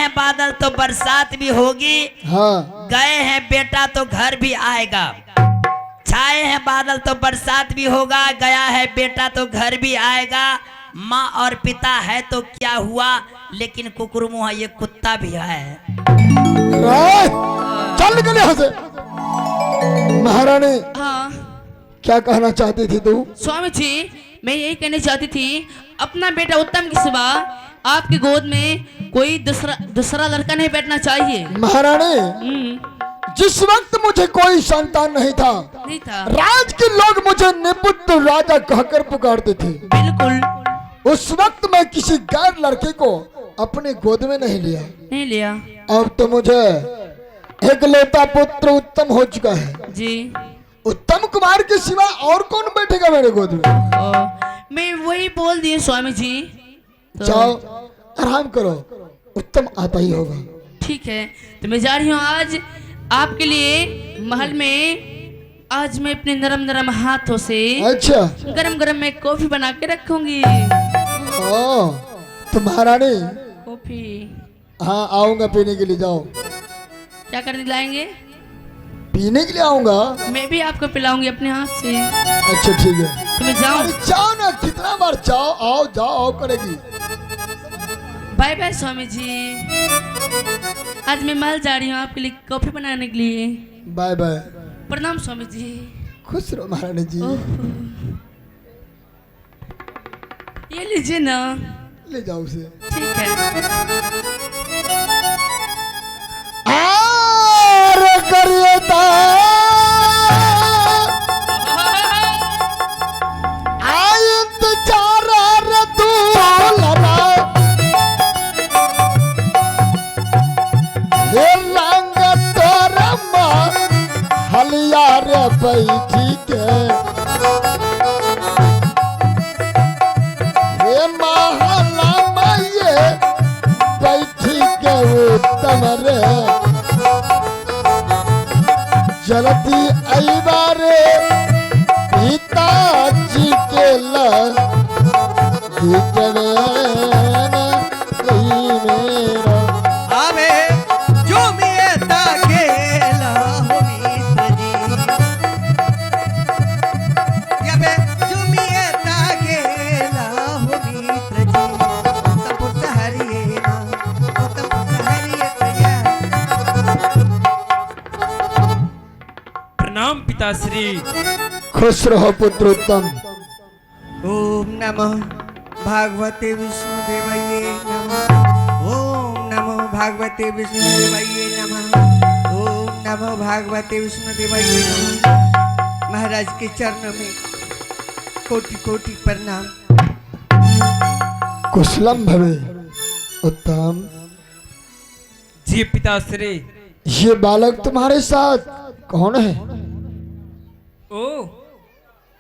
हैं बादल तो बरसात भी होगी। हाँ। गए हैं बेटा तो घर भी आएगा। छाए हैं बादल तो बरसात भी होगा, गया है बेटा तो घर भी आएगा। माँ और पिता है तो क्या हुआ, लेकिन कुकुरमुहा ये कुत्ता भी है। चल निकल यहाँ से। महारानी हाँ क्या कहना चाहती थी तू? स्वामी जी, मैं यही कहना चाहती थी, अपना बेटा उत्तम के सिवा आपकी गोद में कोई दूसरा लड़का नहीं बैठना चाहिए। महारानी, जिस वक्त मुझे कोई संतान नहीं था, राज के लोग मुझे निपुत्र राजा कहकर पुकारते थे। बिल्कुल। उस वक्त मैं किसी गैर लड़के को अपने गोद में नहीं लिया। अब तो मुझे एकलौता पुत्र उत्तम हो चुका है जी। उत्तम कुमार के सिवा और कौन बैठेगा मेरे गोद में? मैं वही बोल दिए स्वामी जी। जाओ आराम करो, उत्तम आता ही होगा। ठीक है, तो मैं जा रही हूँ। आज आपके लिए महल में आज मैं अपने नरम नरम हाथों से अच्छा गरम गरम मैं कॉफी बना के रखूंगी। तो महारानी, कॉफी? हाँ आऊंगा पीने के लिए। जाओ। क्या करने लाएंगे? पीने के लिए आऊंगा। मैं भी आपको पिलाऊंगी अपने हाथ से। अच्छा ठीक है, तो मैं जाऊं? जाओ ना, कितना बार जाओ आओ जाओ आओ करेगी। बाय बाय स्वामी जी, आज मैं महल जा रही हूँ आपके लिए कॉफी बनाने के लिए। Bye bye. प्रणाम स्वामी जी। खुश रहो महारानी जी। ये लीजिए ना। ले जाओ उसे। ठीक है। करिएता बैठी के हे महला माये बैठी के उत्तम रे जल्दी आइबा रे पिताजी के पिताश्री। खुश रहो पुत्र उत्तम। ओम नमः भागवते विष्णुदेवाय नमः। ओम नमः भागवते विष्णुदेवाय नमः। ओम नमः भागवते विष्णुदेवाय नमः। महाराज के चरणों में कोटि कोटि प्रणाम। कुशलम भवे उत्तम। जी पिताश्री। ये बालक तुम्हारे साथ कौन है? ओ,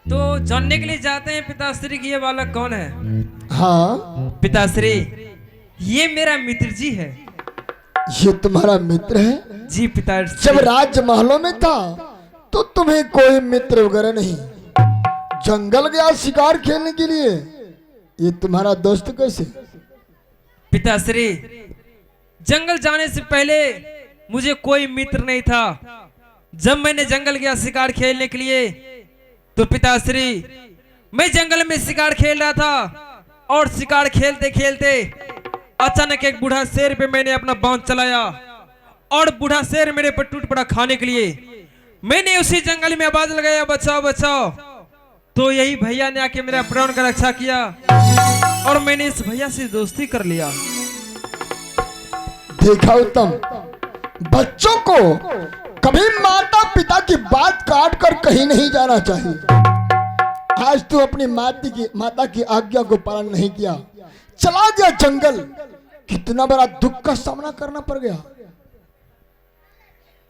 तो जानने के लिए जाते हैं पिताश्री कि ये बालक कौन है। हाँ पिताश्री, ये मेरा मित्र जी है। ये तुम्हारा मित्र है? जी पिताश्री। जब राजमहलों में था तो तुम्हें कोई मित्र वगैरह नहीं, जंगल गया शिकार खेलने के लिए, ये तुम्हारा दोस्त कैसे? पिताश्री, जंगल जाने से पहले मुझे कोई मित्र नहीं था। जब मैंने जंगल गया शिकार खेलने के लिए तो पिताश्री, मैं जंगल में शिकार खेल रहा था और शिकार खेलते खेलते अचानक एक बूढ़ा शेर पे मैंने अपना बांध चलाया और बूढ़ा शेर मेरे पर टूट पड़ा खाने के लिए। मैंने उसी जंगल में आवाज लगाया, बचाओ बचाओ। तो यही भैया ने आके मेरा प्राण का रक्षा किया और मैंने इस भैया से दोस्ती कर लिया। देखा उत्तम, बच्चों को कभी माता पिता की बात काट कर कहीं नहीं जाना चाहिए। आज तू अपनी माता की आज्ञा को पालन नहीं किया, चला गया जंगल, कितना बड़ा दुख का सामना करना पड़ गया।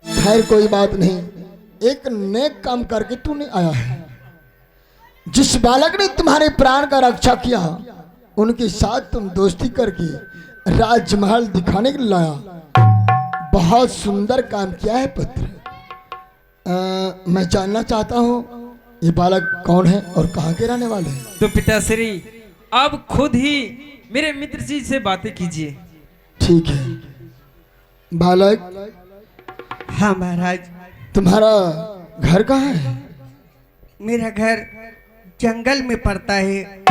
खैर कोई बात नहीं, एक नेक काम करके तूने आया है। जिस बालक ने तुम्हारे प्राण का रक्षा किया, उनके साथ तुम दोस्ती करके राजमहल दिखाने के लिए लाया। बहुत सुंदर काम किया है पुत्र। मैं जानना चाहता हूँ ये बालक कौन है और कहाँ के रहने वाले हैं? तो पिताश्री, आप खुद ही मेरे मित्र जी से बातें कीजिए। ठीक है। बालक, हाँ महाराज, तुम्हारा घर कहाँ है? मेरा घर जंगल में पड़ता है।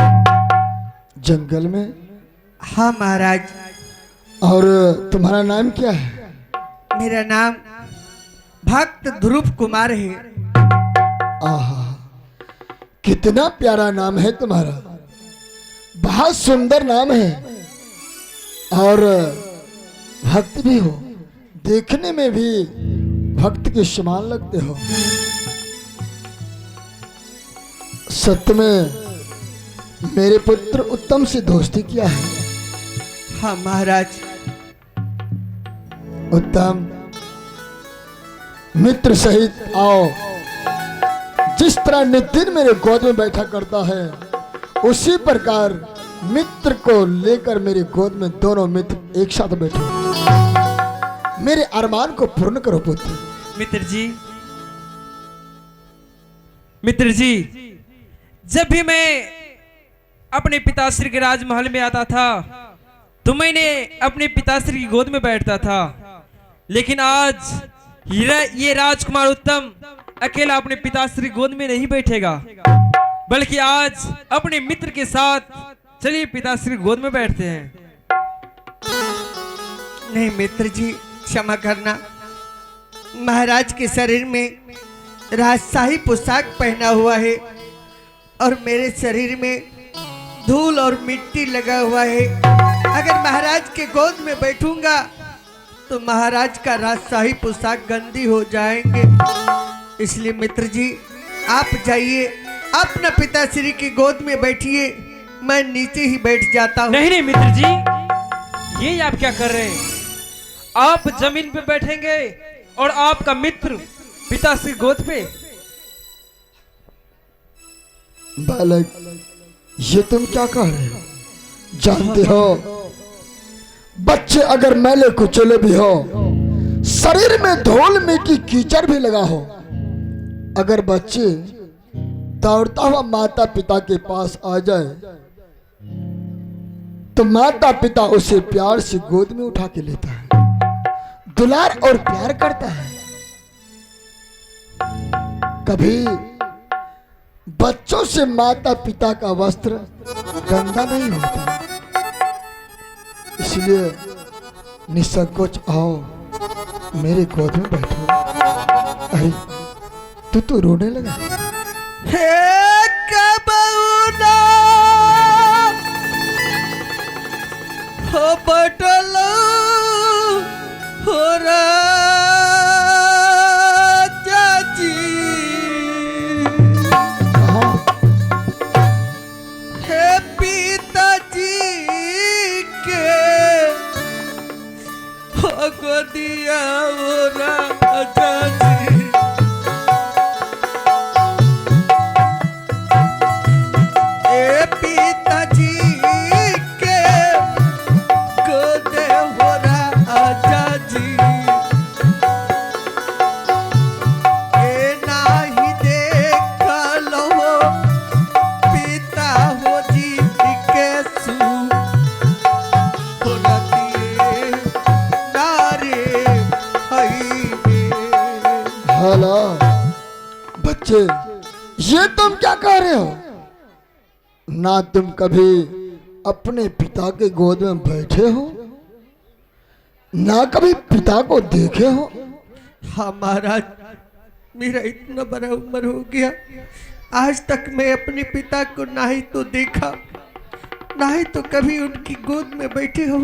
जंगल में? हाँ महाराज। और तुम्हारा नाम क्या है? मेरा नाम भक्त ध्रुव कुमार है। आहा, कितना प्यारा नाम है तुम्हारा, बहुत सुंदर नाम है। और भक्त भी हो, देखने में भी भक्त के समान लगते हो। सत्य में मेरे पुत्र उत्तम से दोस्ती किया है। हाँ महाराज। उत्तम, मित्र सहित आओ। जिस तरह नितिन मेरे गोद में बैठा करता है, उसी प्रकार मित्र को लेकर मेरे गोद में दोनों मित्र एक साथ बैठो। मेरे अरमान को पूर्ण करो पुत्र। मित्र जी, जब भी मैं अपने पिताश्री के राजमहल में आता था तो मैंने अपने पिताश्री की गोद में बैठता था, लेकिन आज ये राजकुमार उत्तम अकेला अपने पिताश्री गोद में नहीं बैठेगा, बल्कि आज अपने मित्र के साथ चलिए पिताश्री गोद में बैठते हैं। नहीं मित्र जी, क्षमा करना। महाराज के शरीर में राजशाही पोशाक पहना हुआ है और मेरे शरीर में धूल और मिट्टी लगा हुआ है। अगर महाराज के गोद में बैठूंगा तो महाराज का राजशाही पोशाक गंदी हो जाएंगे। इसलिए मित्र जी, आप जाइए, अपना पिताश्री की गोद में बैठिए, मैं नीचे ही बैठ जाता हूँ। नहीं मित्र जी, ये आप क्या कर रहे हैं? आप जमीन पे बैठेंगे और आपका मित्र पिताश्री गोद पे। बालक, ये तुम क्या कह रहे हो? जानते हो, बच्चे अगर मैले कुचले भी हो, शरीर में धूल मिट्टी कीचड़ भी लगा हो, अगर बच्चे दौड़ता हुआ माता पिता के पास आ जाए तो माता पिता उसे प्यार से गोद में उठा के लेता है, दुलार और प्यार करता है। कभी बच्चों से माता पिता का वस्त्र गंदा नहीं होता। इसलिए निसंकोच आओ, मेरे गोद में बैठो। अरे तू तो रोने लगा। हे कबूना हो बटलो हो राजाजी, हे पिताजी के हो गोदिया हो राजाजी। बच्चे, ये तुम क्या कह रहे हो? ना तुम कभी अपने पिता के गोद में बैठे हो, ना कभी पिता को देखे हो। हाँ महाराज, मेरा इतना बड़ा उम्र हो गया, आज तक मैं अपने पिता को ना ही तो देखा, ना ही तो कभी उनकी गोद में बैठे हो।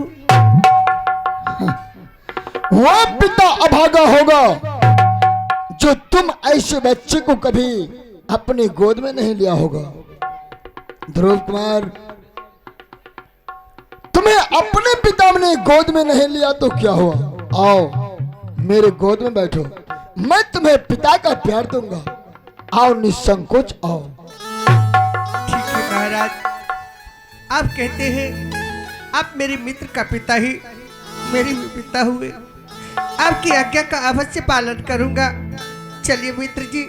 वो पिता अभागा होगा जो तुम ऐसे बच्चे को कभी अपनी गोद में नहीं लिया होगा। ध्रुव कुमार, तुम्हें अपने पिता ने गोद में नहीं लिया तो क्या हुआ? आओ मेरे गोद में बैठो, मैं तुम्हें पिता का प्यार दूंगा। आओ निसंकोच आओ। ठीक है महाराज, आप कहते हैं, आप मेरे मित्र का पिता ही मेरे भी पिता हुए, आपकी आज्ञा का अवश्य पालन करूंगा। चलिए मित्र जी,